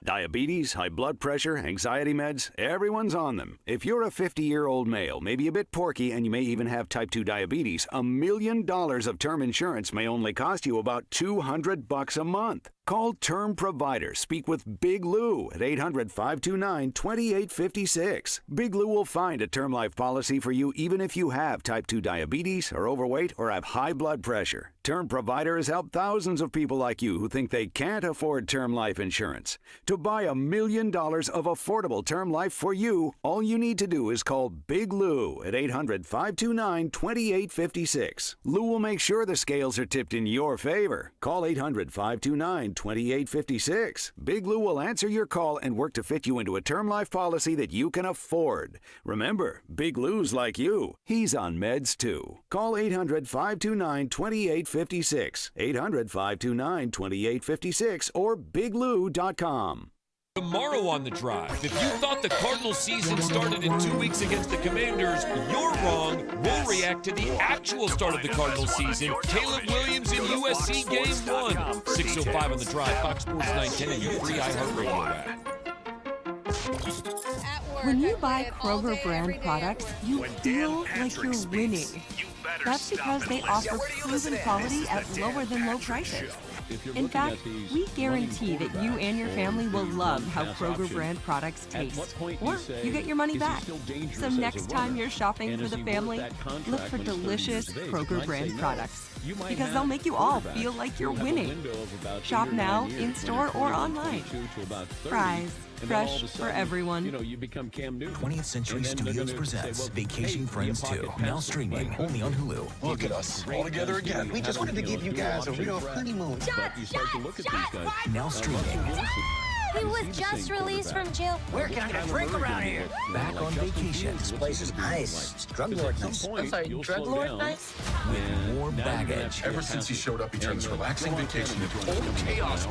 Diabetes, high blood pressure, anxiety meds, everyone's on them. If you're a 50-year-old male, maybe a bit porky, and you may even have type 2 diabetes, $1 million of term insurance may only cost you about $200 a month. Call Term Provider. Speak with Big Lou at 800-529-2856. Big Lou will find a term life policy for you even if you have type 2 diabetes, are overweight, or have high blood pressure. Term Provider has helped thousands of people like you who think they can't afford term life insurance. To buy $1 million of affordable term life for you, all you need to do is call Big Lou at 800-529-2856. Lou will make sure the scales are tipped in your favor. Call 800-529-2856. Big Lou will answer your call and work to fit you into a term life policy that you can afford. Remember, Big Lou's like you. He's on meds too. Call 800-529-2856. 800-529-2856 or biglou.com. Tomorrow on The Drive, if you thought the Cardinals season started in 2 weeks against the Commanders, you're wrong. We'll react to the actual start of the Cardinals season. Caleb Williams in USC Game 1. 6:05 on The Drive, Fox Sports 910 and your free iHeartRadio app. When you buy Kroger brand products, you feel like you're winning. That's because they offer proven quality at lower than low prices. In fact, we guarantee that you and your family will love how Kroger brand products taste, or you get your money back. So next time you're shopping for the family, look for delicious Kroger brand products, because they'll make you all feel like you're winning. Shop now, in-store, or online. Fries. Fresh for everyone. 20th Century Studios presents Vacation Friends 2, now streaming only on Hulu. Look at us, all together again. We just wanted to give you guys a real honeymoon. Now streaming. He was just released from jail. Where can I get a drink around here? Back on vacation. This place is nice. It's drug lord nice. I'm sorry, drug lord nice? With more baggage. Ever since he showed up, he turned this relaxing vacation into total chaos.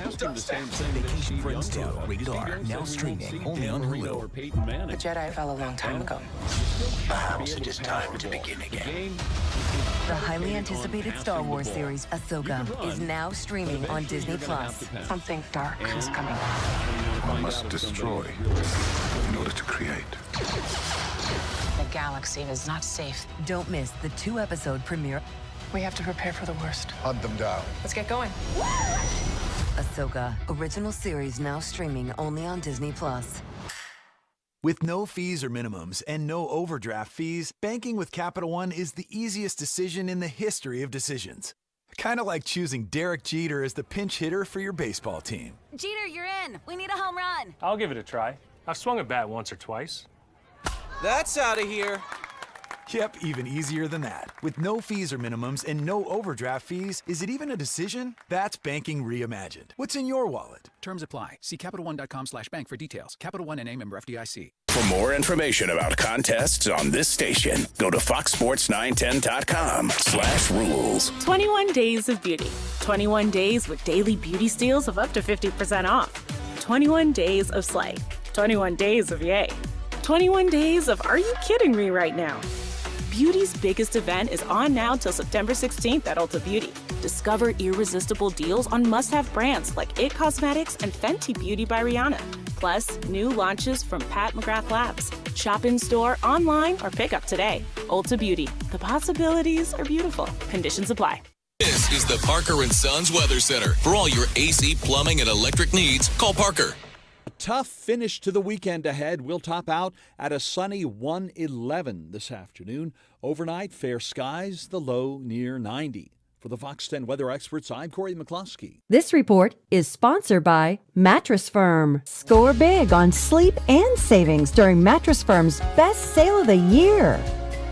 Vacation Friends 2, rated R, now streaming only on Hulu. The Jedi fell a long time ago. Perhaps it is time to begin again. The highly anticipated Star Wars series, Ahsoka, is now streaming on Disney+. Something dark is coming. One must destroy in order to create. The galaxy is not safe. Don't miss the 2-episode premiere. We have to prepare for the worst. Hunt them down. Let's get going. Ahsoka, original series now streaming only on Disney+. With no fees or minimums and no overdraft fees, banking with Capital One is the easiest decision in the history of decisions. Kind of like choosing Derek Jeter as the pinch hitter for your baseball team. Jeter, you're in. We need a home run. I'll give it a try. I've swung a bat once or twice. That's out of here. Yep, even easier than that. With no fees or minimums and no overdraft fees, is it even a decision? That's banking reimagined. What's in your wallet? Terms apply. See CapitalOne.com/bank for details. Capital One NA, member FDIC. For more information about contests on this station, go to foxsports910.com/rules. 21 days of beauty. 21 days with daily beauty steals of up to 50% off. 21 days of slay. 21 days of yay. 21 days of are you kidding me right now? Beauty's biggest event is on now till September 16th at Ulta Beauty. Discover irresistible deals on must-have brands like IT Cosmetics and Fenty Beauty by Rihanna. Plus, new launches from Pat McGrath Labs. Shop in-store, online, or pick up today. Ulta Beauty. The possibilities are beautiful. Conditions apply. This is the Parker & Sons Weather Center. For all your AC, plumbing, and electric needs, call Parker. A tough finish to the weekend ahead. We'll top out at a sunny 111 this afternoon. Overnight, fair skies, the low near 90. For the Fox 10 weather experts, I'm Corey McCluskey. This report is sponsored by Mattress Firm. Score big on sleep and savings during Mattress Firm's best sale of the year.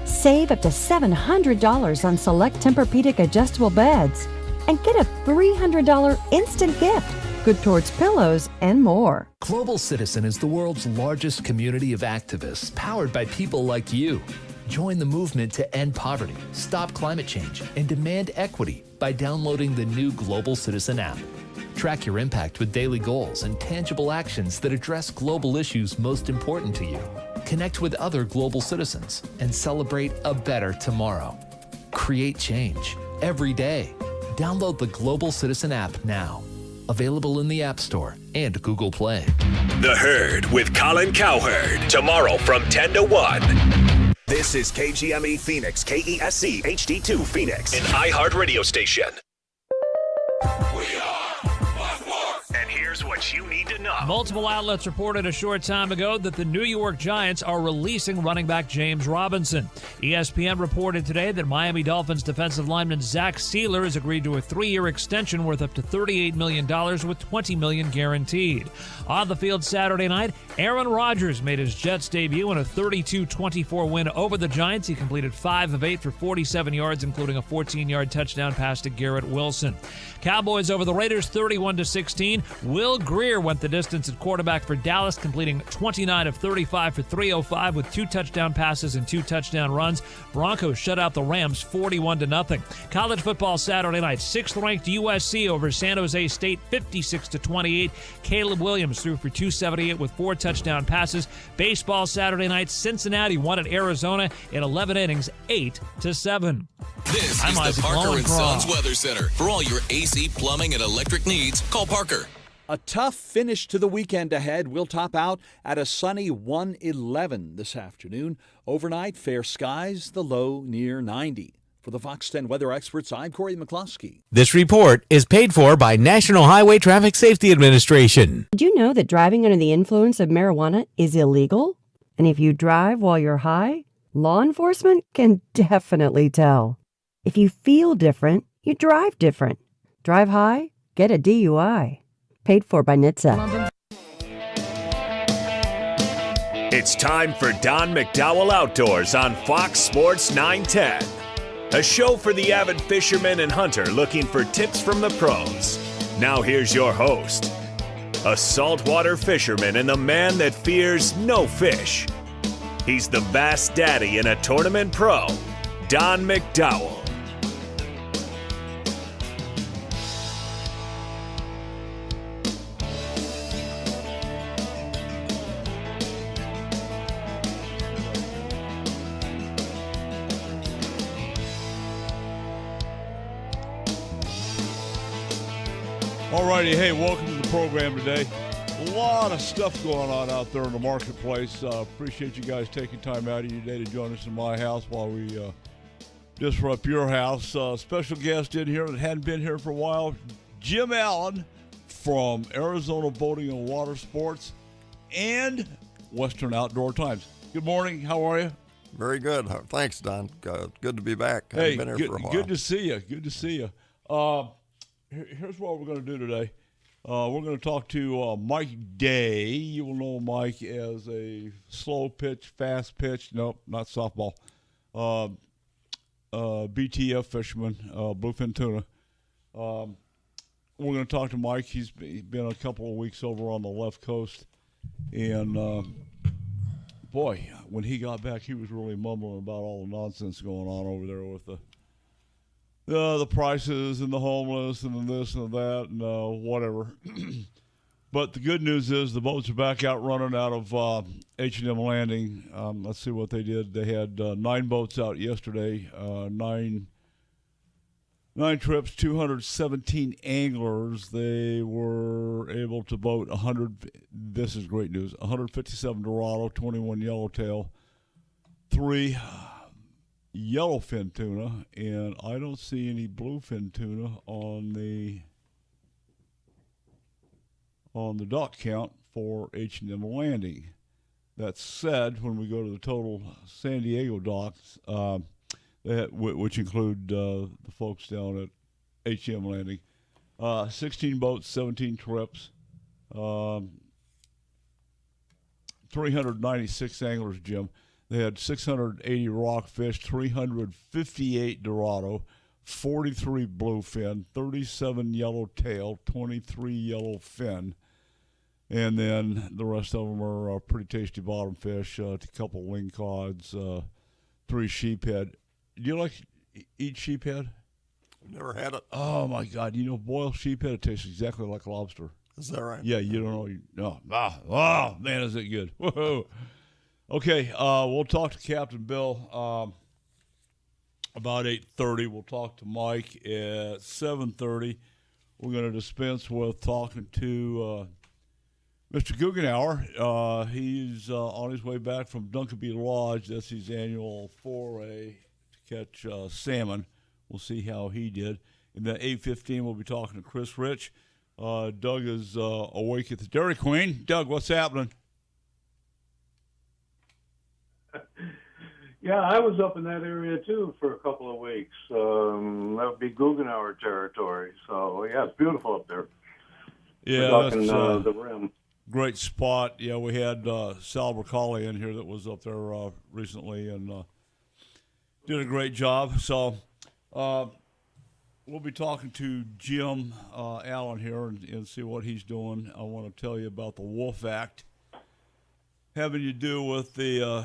Save up to $700 on select Tempur-Pedic adjustable beds and get a $300 instant gift. Good towards pillows and more. Global Citizen is the world's largest community of activists powered by people like you. Join the movement to end poverty, stop climate change, and demand equity by downloading the new Global Citizen app. Track your impact with daily goals and tangible actions that address global issues most important to you. Connect with other global citizens and celebrate a better tomorrow. Create change every day. Download the Global Citizen app now. Available in the App Store and Google Play. The Herd with Colin Cowherd. Tomorrow from 10 to 1. This is KGME Phoenix, KESC HD2 Phoenix, an iHeart radio station. And here's what you need to know. Multiple outlets reported a short time ago that the New York Giants are releasing running back James Robinson. ESPN reported today that Miami Dolphins defensive lineman Zach Sealer has agreed to a 3-year extension worth up to $38 million with $20 million guaranteed. On the field Saturday night, Aaron Rodgers made his Jets debut in a 32-24 win over the Giants. He completed 5 of 8 for 47 yards, including a 14-yard touchdown pass to Garrett Wilson. Cowboys over the Raiders 31-16. Will Greer went the distance at quarterback for Dallas, completing 29 of 35 for 305 with 2 touchdown passes and 2 touchdown runs. Broncos shut out the Rams 41-0. College football Saturday night, 6th-ranked USC over San Jose State 56-28. Caleb Williams threw for 278 with 4 touchdown passes. Baseball Saturday night, Cincinnati won at Arizona in 11 innings, 8-7. This is the Parker and Sons Weather Center. For all your AC, plumbing, and electric needs, call Parker. A tough finish to the weekend ahead. We'll top out at a sunny 111 this afternoon. Overnight, fair skies, the low near 90. For the Fox 10 weather experts, I'm Corey McCloskey. This report is paid for by National Highway Traffic Safety Administration. Did you know that driving under the influence of marijuana is illegal? And if you drive while you're high, law enforcement can definitely tell. If you feel different, you drive different. Drive high, get a DUI. Paid for by NHTSA. It's time for Don McDowell Outdoors on Fox Sports 910. A show for the avid fisherman and hunter looking for tips from the pros. Now here's your host, a saltwater fisherman and the man that fears no fish. He's the bass daddy and a tournament pro, Don McDowell. Alrighty, hey, welcome to the program today. A lot of stuff going on out there in the marketplace. Appreciate you guys taking time out of your day to join us in my house while we disrupt your house. Special guest in here that hadn't been here for a while, Jim Allen from Arizona Boating and Water Sports and Western Outdoor Times. Good morning. How are you? Very good. Thanks, Don. Good to be back. Hey, been here for a while. Good to see you. Good to see you. Here's what we're going to do today. We're going to talk to Mike Day. You will know Mike as a slow pitch, fast pitch. Nope, not softball. BTF fisherman, bluefin tuna. We're going to talk to Mike. He's been a couple of weeks over on the left coast. And, boy, when he got back, he was really mumbling about all the nonsense going on over there with the prices and the homeless and this and that and whatever. But the good news is the boats are back out running out of H&M Landing. Let's see what they did. They had 9 boats out yesterday, 9 trips, 217 anglers. They were able to boat 100. This is great news. 157 Dorado, 21 Yellowtail, 3 yellowfin tuna, and I don't see any bluefin tuna on the dock count for H&M Landing. That said, when we go to the total San Diego docks, which include the folks down at H&M Landing, 16 boats, 17 trips, 396 anglers, Jim. They had 680 rockfish, 358 Dorado, 43 bluefin, 37 yellowtail, 23 yellowfin, and then the rest of them are pretty tasty bottom fish, a couple lingcods, 3 sheephead. Do you like eat sheephead? Never had it. Oh, my God. You know, boiled sheephead, it tastes exactly like lobster. Is that right? Yeah, you don't know. Oh, man, is it good. Whoa. Okay, we'll talk to Captain Bill about 8:30. We'll talk to Mike at 7:30. we're going to dispense with talking to Mr. Goughnour. He's on his way back from Dunkerby Lodge. That's his annual foray to catch salmon. We'll see how he did. And then 8:15, we'll be talking to Chris Rich. Doug is awake at the Dairy Queen. Doug, what's happening? Yeah, I was up in that area too for a couple of weeks. That would be Goughnour territory. So yeah, it's beautiful up there. Yeah, that's the rim. Great spot. Yeah, we had Sal Bracali in here that was up there recently and did a great job. So we'll be talking to Jim Allen here and see what he's doing. I want to tell you about the Wolf Act having to do with the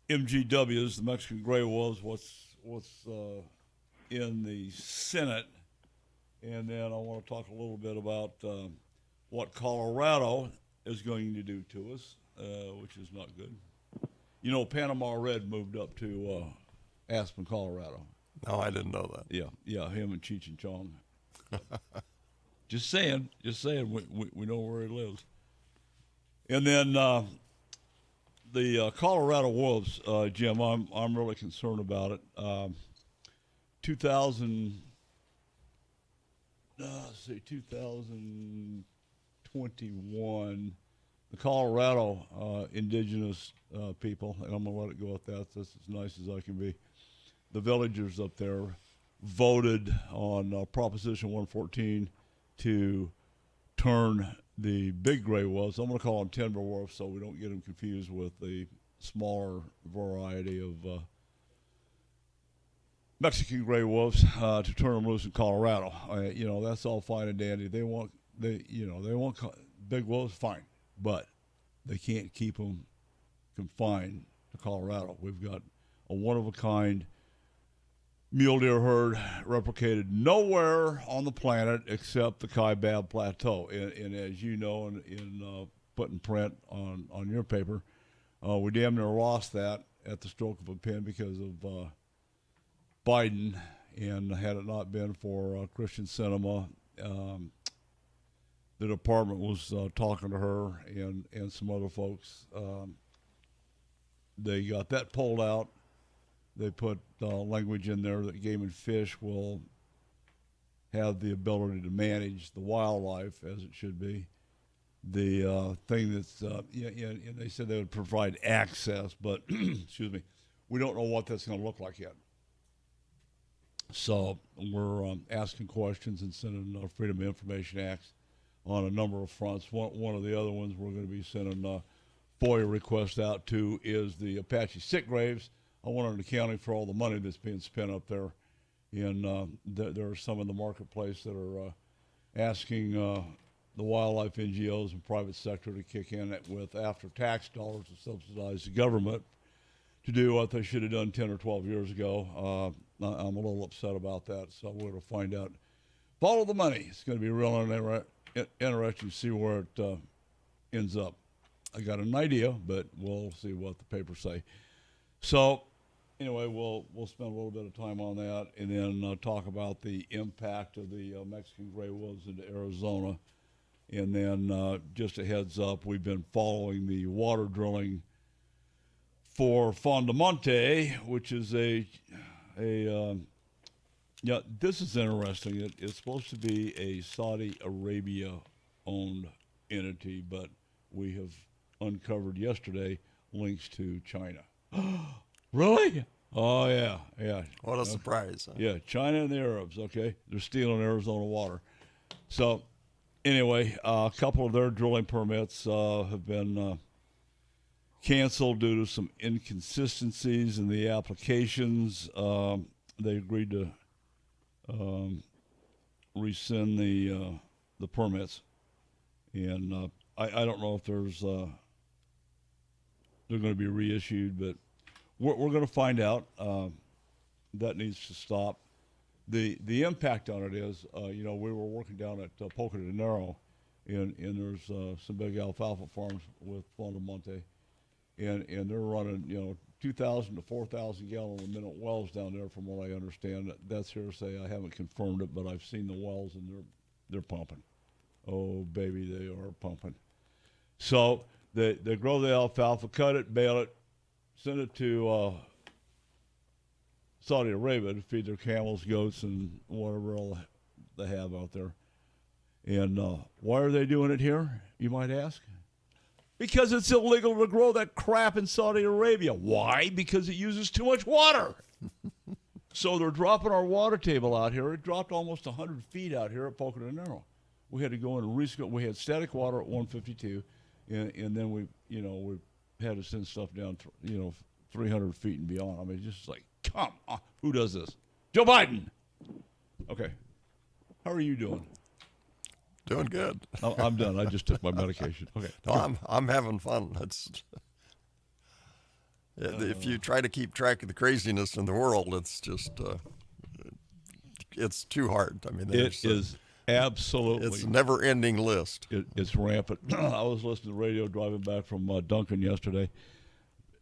MGWs, the Mexican gray wolves, what's in the Senate. And then I want to talk a little bit about what Colorado is going to do to us, which is not good. You know, Panama Red moved up to Aspen, Colorado. No, I didn't know that. Yeah, him and Cheech and Chong. Just saying, we know where he lives. And then the Colorado Wolves, Jim, I'm really concerned about it. 2021, the Colorado indigenous people, and I'm going to let it go at that. That's as nice as I can be. The villagers up there voted on Proposition 114 to turn the big gray wolves, I'm going to call them timber wolves so we don't get them confused with the smaller variety of Mexican gray wolves, to turn them loose in Colorado. That's all fine and dandy. They want big wolves, fine, but they can't keep them confined to Colorado. We've got a one-of-a-kind mule deer herd replicated nowhere on the planet except the Kaibab Plateau. And as you know, in putting print on your paper, we damn near lost that at the stroke of a pen because of Biden. And had it not been for Christian Cinema, the department was talking to her and some other folks. They got that pulled out. They put language in there that Game and Fish will have the ability to manage the wildlife as it should be. The thing that's, and they said they would provide access, but, excuse me, we don't know what that's going to look like yet. So we're asking questions and sending Freedom of Information Acts on a number of fronts. One of the other ones we're going to be sending FOIA requests out to is the Apache Sitgraves. I want an accounting for all the money that's being spent up there. And there are some in the marketplace that are asking the wildlife NGOs and private sector to kick in with after-tax dollars to subsidize the government to do what they should have done 10 or 12 years ago. I'm a little upset about that, so we're going to find out. Follow the money. It's going to be real interesting to see where it ends up. I got an idea, but we'll see what the papers say. So, anyway, we'll spend a little bit of time on that and then talk about the impact of the Mexican gray wolves into Arizona. And then just a heads up, we've been following the water drilling for Fondamonte, which is this is interesting. It's supposed to be a Saudi Arabia-owned entity, but we have uncovered yesterday links to China. Really? Oh, yeah. What a surprise. Huh? Yeah, China and the Arabs, okay? They're stealing Arizona water. So, anyway, a couple of their drilling permits have been canceled due to some inconsistencies in the applications. They agreed to rescind the permits. And I don't know if they're going to be reissued, but we're going to find out. That needs to stop. The impact on it is, we were working down at Poca de Nero, and there's some big alfalfa farms with Fondamonte, and they're running, 2,000 to 4,000 gallon a minute wells down there, from what I understand. That's hearsay. I haven't confirmed it, but I've seen the wells, and they're pumping. Oh, baby, they are pumping. So they grow the alfalfa, cut it, bale it, send it to Saudi Arabia to feed their camels, goats, and whatever else they have out there. And why are they doing it here, you might ask? Because it's illegal to grow that crap in Saudi Arabia. Why? Because it uses too much water. So they're dropping our water table out here. It dropped almost 100 feet out here at Poco de Nero. We had to go in and rescope. We had static water at 152, and then we had to send stuff down, 300 feet and beyond. I mean, just like, come on, who does this? Joe Biden. Okay, how are you doing? Doing good. I'm done. I just took my medication. Okay. No, I'm having fun. If you try to keep track of the craziness in the world, it's just it's too hard. I mean, it is absolutely. It's a never-ending list. It's rampant. I was listening to the radio driving back from Duncan yesterday.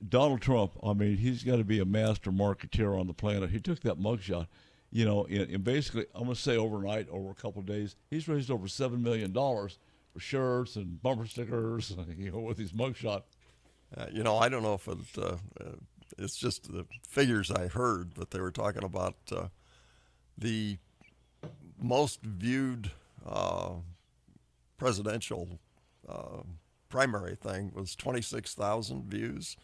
Donald Trump, I mean, he's got to be a master marketeer on the planet. He took that mugshot. And basically, I'm going to say overnight, over a couple of days, he's raised over $7 million for shirts and bumper stickers, with his mugshot. I don't know if it's just the figures I heard, but they were talking about the most viewed presidential primary thing was 26,000 views.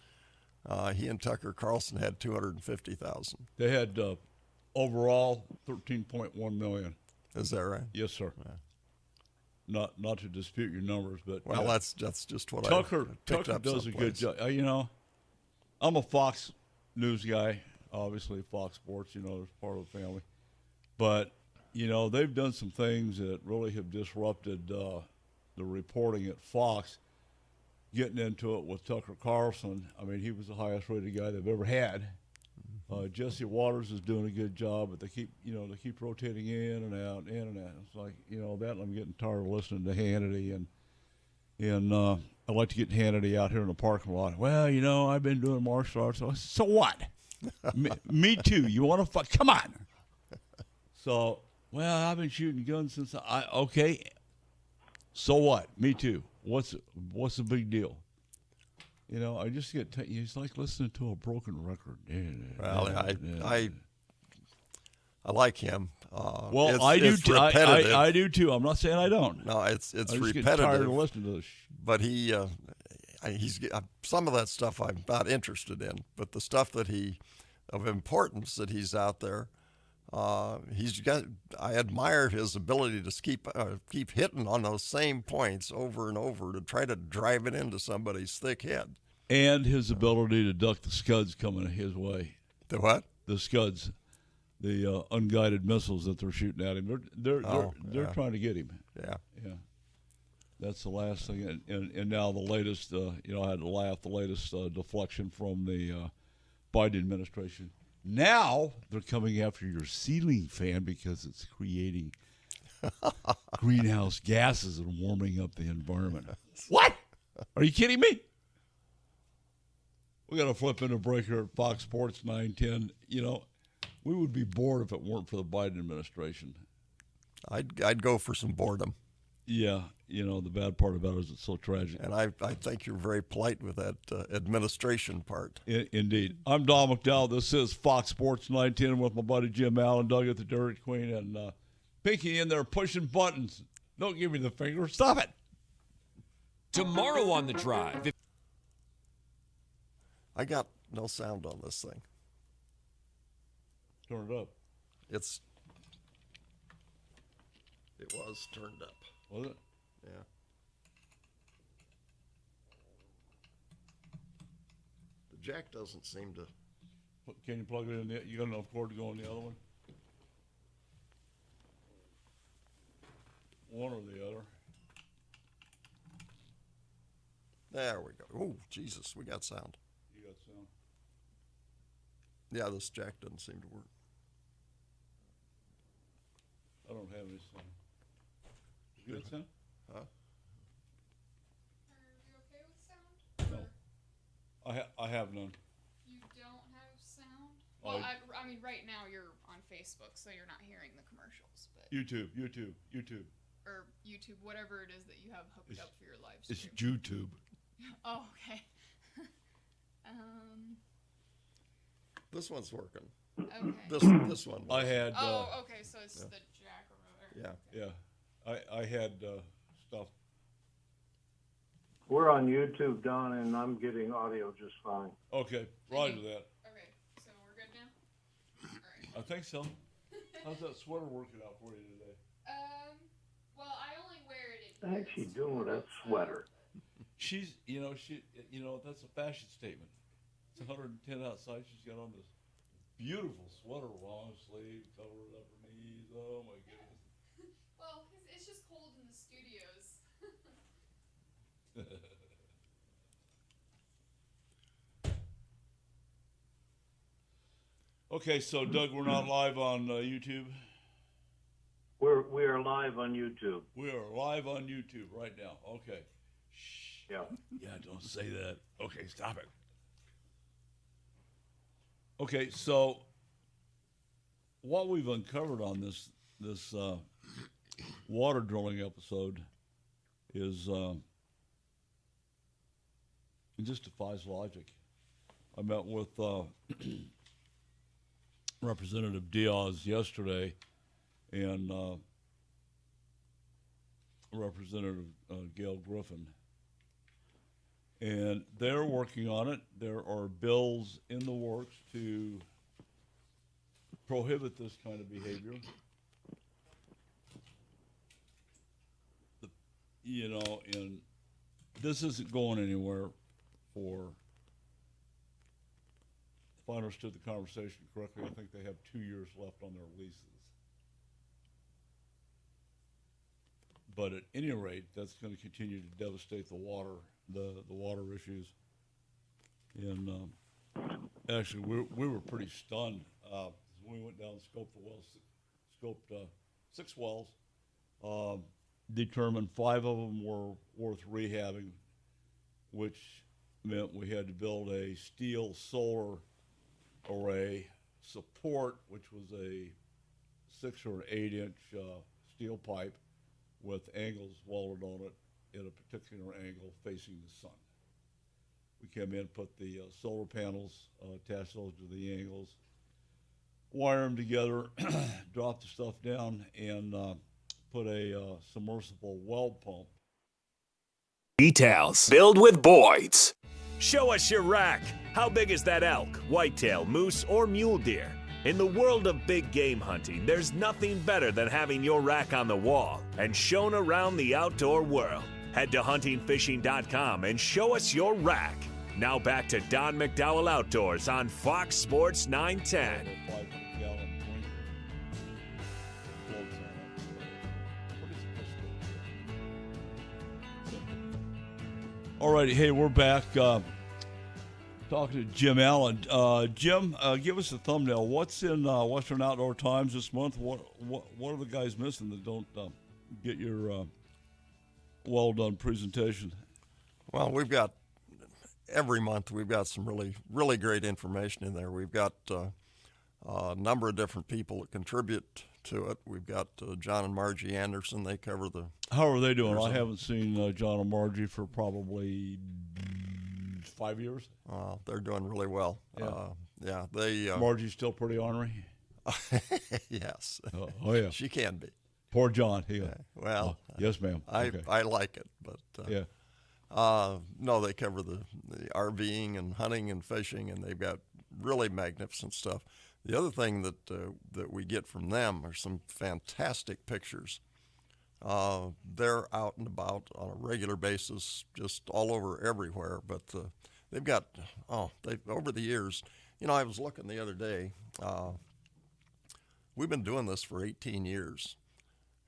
He and Tucker Carlson had 250,000. They had overall 13.1 million. Is that right? Yes, sir. Yeah. Not to dispute your numbers, but that's just what Tucker Tucker does a good job. I'm a Fox News guy, obviously Fox Sports. Is part of the family, but they've done some things that really have disrupted the reporting at Fox. Getting into it with Tucker Carlson, I mean, he was the highest rated guy they've ever had. Jesse Waters is doing a good job, but they keep rotating in and out. It's like, that I'm getting tired of listening to Hannity, and I like to get Hannity out here in the parking lot. Well, I've been doing martial arts. So what? me too. You want to fuck? Come on. So, well, I've been shooting guns since okay. So what? Me too. What's the big deal? I just get it's like listening to a broken record. Well, I like him. Well, I do too. I do too. I'm not saying I don't. No, it's I just repetitive. Get tired of listening to this. But he's some of that stuff I'm not interested in. But the stuff that of importance that he's out there, he's got. I admire his ability to keep hitting on those same points over and over to try to drive it into somebody's thick head. And his ability to duck the Scuds coming his way. The what? The Scuds, the unguided missiles that they're shooting at him. They're trying to get him. Yeah. That's the last thing. And now the latest. I had to laugh. The latest deflection from the Biden administration. Now they're coming after your ceiling fan because it's creating greenhouse gases and warming up the environment. What? Are you kidding me? We got to flip into a break here at Fox Sports 910. We would be bored if it weren't for the Biden administration. I'd go for some boredom. Yeah, the bad part about it is it's so tragic. And I think you're very polite with that administration part. Indeed. I'm Don McDowell. This is Fox Sports 910 with my buddy Jim Allen, Doug at the Dairy Queen, and Pinky in there pushing buttons. Don't give me the finger. Stop it. Tomorrow on The Drive. I got no sound on this thing. Turn it up. It was turned up. Was it? Yeah. The jack doesn't seem to. Can you plug it in? You got enough cord to go on the other one? One or the other. There we go. Oh, Jesus, we got sound. You got sound. Yeah, this jack doesn't seem to work. I don't have any sound. You got sound? Huh? No. I have none. You Well, I mean, right now you're on Facebook, so you're not hearing the commercials. But YouTube. Or YouTube, whatever it is that you have hooked up for your live It's stream. YouTube. Oh, okay. This one's working. Okay. This one. I had. Okay, so it's the jack or Yeah. Yeah. I had stuff. We're on YouTube, Don, and I'm getting audio just fine. Okay, roger that. Okay, so we're good now? All right. I think so. How's that sweater working out for you today? Well, I only wear it What the heck's she doing with that sweater? She's, that's a fashion statement. It's 110 outside. She's got on this beautiful sweater, long sleeve, covered up her knees. Oh my goodness. Well, it's just cold in the studios. Okay, so Doug, we're not live on YouTube. We are live on YouTube. We are live on YouTube right now. Okay. Shh. Yeah. Yeah, don't say that. Okay, stop it. Okay, so what we've uncovered on this water drilling episode is it just defies logic. I met with Representative Diaz yesterday and Representative Gail Griffin. And they're working on it. There are bills in the works to prohibit this kind of behavior. And this isn't going anywhere for, if I understood the conversation correctly, I think they have 2 years left on their leases. But at any rate, that's going to continue to devastate the water, the water issues. And actually, we were pretty stunned when we went down and scoped the wells. Scoped 6 wells, determined 5 of them were worth rehabbing, which meant we had to build a steel solar array support, which was a 6 or 8 inch steel pipe with angles welded on it at a particular angle facing the sun. We came in, put the solar panels, attached those to the angles, wire them together, drop the stuff down, and put a submersible well pump. Details. Build with Boyd's. Show us your rack. How big is that elk, whitetail, moose, or mule deer? In the world of big game hunting, there's nothing better than having your rack on the wall and shown around the outdoor world. Head to huntingfishing.com and show us your rack. Now back to Don McDowell Outdoors on Fox Sports 910. All righty, hey, we're back talking to Jim Allen. Jim, give us a thumbnail. What's in Western Outdoor Times this month? What are the guys missing that don't get your well-done presentation? Well, we've got, every month we've got some really great information in there. We've got a number of different people that contribute to it. We've got John and Margie Anderson. They cover the... How are they doing? I haven't seen John and Margie for probably 5 years. They're doing really well. Yeah. They... Margie's still pretty ornery? Yes. Oh, yeah. She can be. Poor John. Well... yes, ma'am. I like it, but... yeah. No, they cover the RVing and hunting and fishing, and they've got really magnificent stuff. The other thing that we get from them are some fantastic pictures. They're out and about on a regular basis, just all over everywhere. But they've got over the years. I was looking the other day. We've been doing this for 18 years,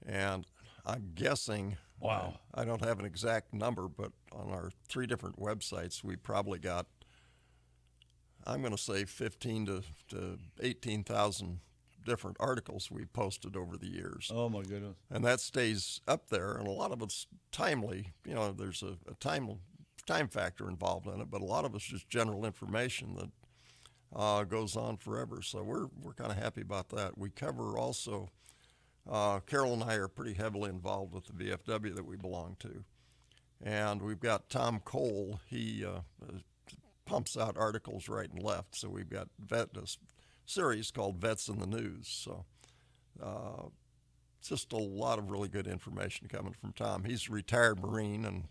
and I'm guessing. Wow. I don't have an exact number, but on our 3 different websites, we probably got, I'm going to say 15 to 18,000 different articles we posted over the years. Oh, my goodness. And that stays up there, and a lot of it's timely. There's a time factor involved in it, but a lot of it's just general information goes on forever. So we're kind of happy about that. We cover also, Carol and I are pretty heavily involved with the VFW that we belong to. And we've got Tom Cole. He pumps out articles right and left. So we've got a series called Vets in the News. So just a lot of really good information coming from Tom. He's a retired Marine, and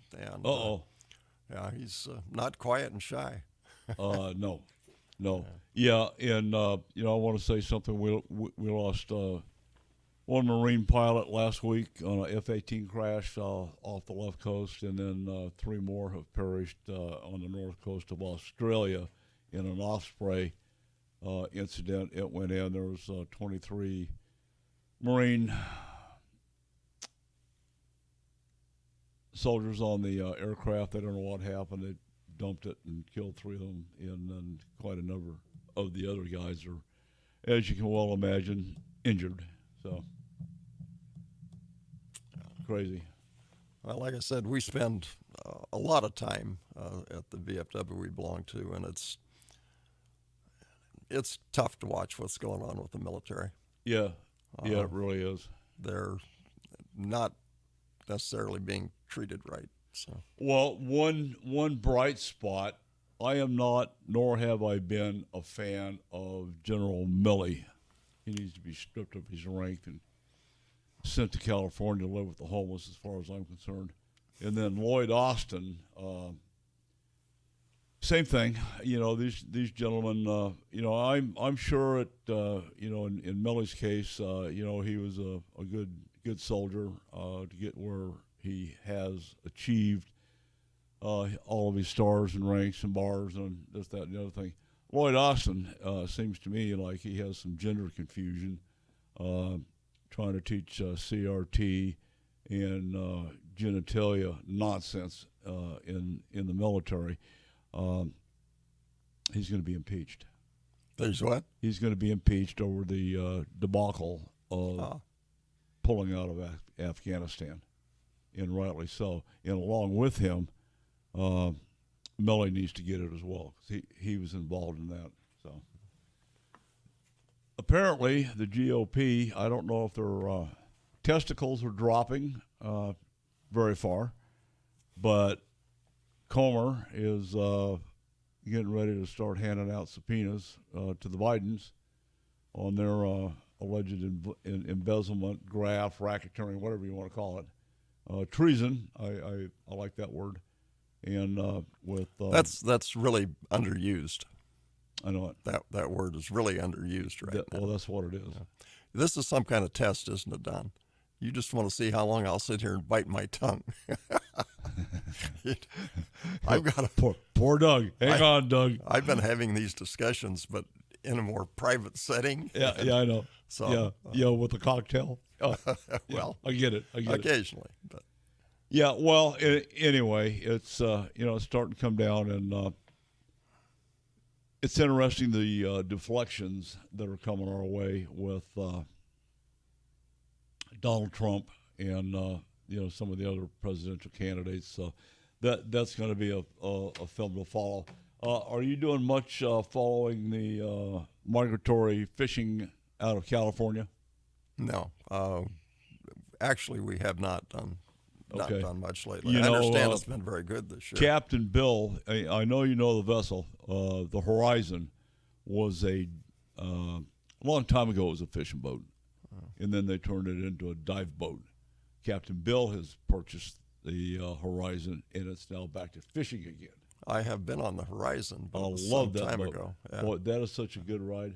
yeah, he's not quiet and shy. No. Yeah, and I want to say something. We lost one Marine pilot last week on a F-18 crash off the left coast, and then 3 more have perished on the north coast of Australia in an Osprey incident. It went in. There was 23 Marine soldiers on the aircraft. They don't know what happened. They dumped it and killed 3 of them, and then quite a number of the other guys are, as you can well imagine, injured. So crazy. Well, like I said, we spend a lot of time at the VFW we belong to, and it's tough to watch what's going on with the military. Yeah, it really is. They're not necessarily being treated right. So, well, one bright spot, I am not, nor have I been, a fan of General Milley. He needs to be stripped of his rank and sent to California to live with the homeless, as far as I'm concerned. And then Lloyd Austin, same thing. These gentlemen. I'm sure in Milley's case, he was a good soldier to get where he has achieved all of his stars and ranks and bars and this, that, and the other thing. Lloyd Austin seems to me like he has some gender confusion, trying to teach CRT and genitalia nonsense in the military. He's going to be impeached. There's what? He's going to be impeached over the debacle of pulling out of Afghanistan, and rightly so. And along with him, Milley needs to get it as well, because he was involved in that. So apparently the GOP, I don't know if their testicles are dropping very far, but Comer is getting ready to start handing out subpoenas to the Bidens on their alleged embezzlement, graft, racketeering, whatever you want to call it. Treason, I like that word. And with that's really underused. I know it. That word is really underused right now. Well, that's what it is. Yeah. This is some kind of test, isn't it, Don? You just want to see how long I'll sit here and bite my tongue. I've got poor Doug. Hang on, Doug. I've been having these discussions, but in a more private setting. Yeah, I know. So with a cocktail. Oh, well, I get it. Occasionally, but. Yeah, well, anyway, it's it's starting to come down, and it's interesting the deflections that are coming our way with Donald Trump and some of the other presidential candidates. So that's going to be a film to follow. Are you doing much following the migratory fishing out of California? No, actually, we have not done. Not done much lately. I understand it's been very good this year. Captain Bill, I know you know the vessel. The Horizon was a long time ago. It was a fishing boat, and then they turned it into a dive boat. Captain Bill has purchased the Horizon, and it's now back to fishing again. I have been on the Horizon, but I it was love some that time boat. ago. Yeah. Boy, that is such a good ride.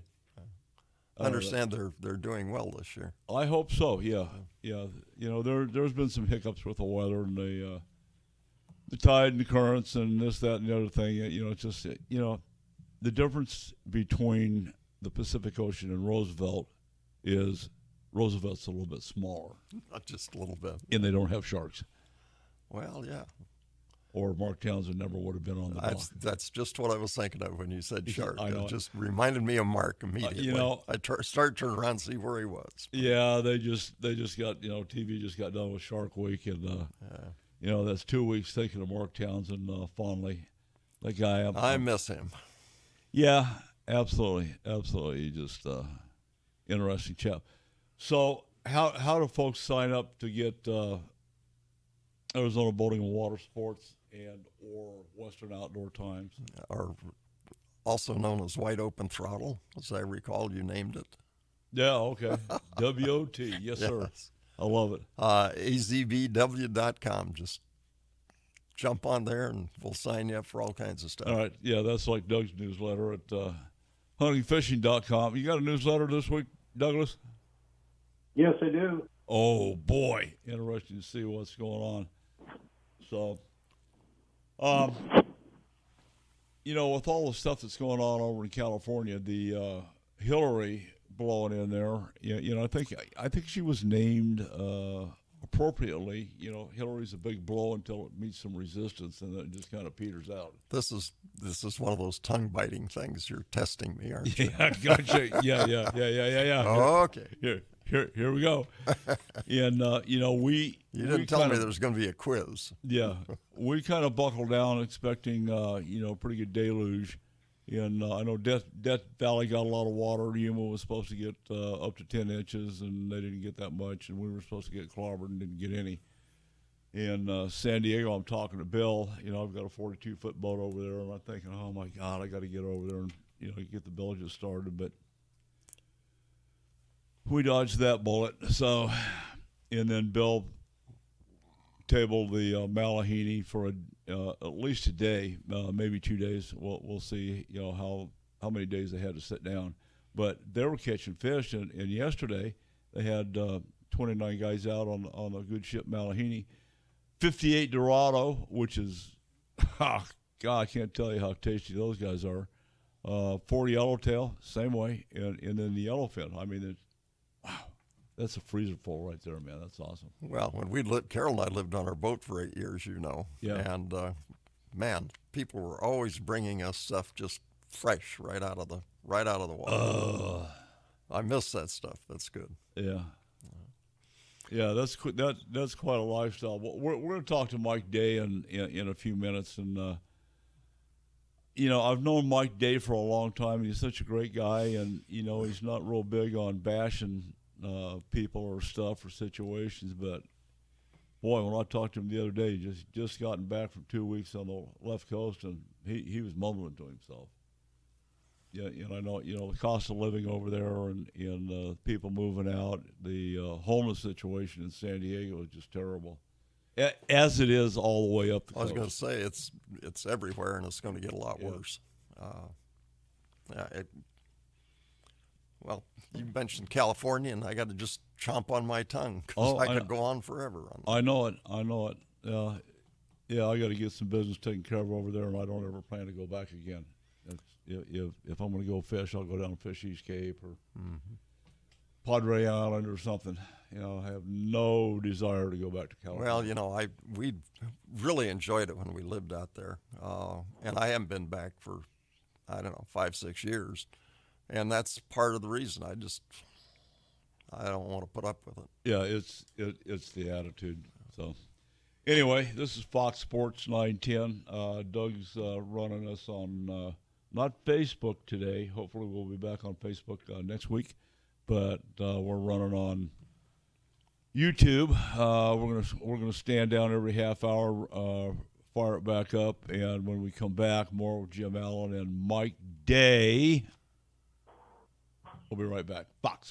I understand they're doing well this year. I hope so. Yeah. There's been some hiccups with the weather and the tide and the currents and this, that, and the other thing. It's just the difference between the Pacific Ocean and Roosevelt is Roosevelt's a little bit smaller. Not just a little bit. And they don't have sharks. Well, yeah. Or Mark Townsend never would have been on the dock. That's just what I was thinking of when you said shark. I know. It just reminded me of Mark immediately. I started turning around and see where he was. Yeah, they just got TV just got done with Shark Week, and that's 2 weeks thinking of Mark Townsend fondly. That guy, I miss him. Yeah, Absolutely. You just interesting chap. So how do folks sign up to get Arizona Boating and Water Sports and or Western Outdoor Times? Or also known as Wide Open Throttle, as I recall, you named it. Yeah, okay. WOT, yes, sir. I love it. azbw.com. Just jump on there, and we'll sign you up for all kinds of stuff. All right, yeah, that's like Doug's newsletter at huntingfishing.com. You got a newsletter this week, Douglas? Yes, I do. Oh, boy. Interesting to see what's going on. So, with all the stuff that's going on over in California, the Hillary blowing in there, I think she was named appropriately. Hillary's a big blow until it meets some resistance, and then it just kind of peters out. This is one of those tongue-biting things. You're testing me, aren't you? Yeah, gotcha. Yeah. Oh, okay. Here we go. And you didn't tell me there was going to be a quiz. Yeah, we kind of buckled down, expecting pretty good deluge. And I know Death Valley got a lot of water. Yuma was supposed to get up to 10 inches, and they didn't get that much. And we were supposed to get clobbered and didn't get any. In San Diego, I'm talking to Bill. I've got a 42-foot boat over there, and I'm thinking, oh my God, I got to get over there and get the villages started. But we dodged that bullet. So, and then Bill tabled the Malahini for at least a day, maybe 2 days. We'll see, how many days they had to sit down. But they were catching fish, and yesterday they had 29 guys out on a good ship Malahini, 58 Dorado, which is, God, I can't tell you how tasty those guys are. 40 Yellowtail, same way, and then the Yellowfin. I mean, wow. That's a freezer full right there, man. That's awesome. Well, when Carol and I lived on our boat for 8 years, Yeah. And man, people were always bringing us stuff just fresh right out of the water. I miss that stuff. That's good. Yeah. Yeah, that's quite a lifestyle. We're going to talk to Mike Day in a few minutes, and I've known Mike Day for a long time. He's such a great guy, and he's not real big on bashing people or stuff or situations, but boy, when I talked to him the other day, he just gotten back from 2 weeks on the left coast, and he was mumbling to himself. Yeah, I know the cost of living over there, and people moving out, the homeless situation in San Diego is just terrible, as it is all the way up the coast. I was going to say it's everywhere, and it's going to get a lot worse. Well, you mentioned California, and I got to just chomp on my tongue because I could go on forever on that. I know it. Yeah, I got to get some business taken care of over there, and I don't ever plan to go back again. If I'm going to go fish, I'll go down and fish East Cape or Padre Island or something. I have no desire to go back to California. Well, we really enjoyed it when we lived out there, and I haven't been back for 5-6 years. And that's part of the reason. I don't want to put up with it. Yeah, it's the attitude. So, anyway, this is Fox Sports 910. Doug's running us on not Facebook today. Hopefully, we'll be back on Facebook next week. But we're running on YouTube. We're gonna stand down every half hour, fire it back up, and when we come back, more with Jim Allen and Mike Day. We'll be right back. Fox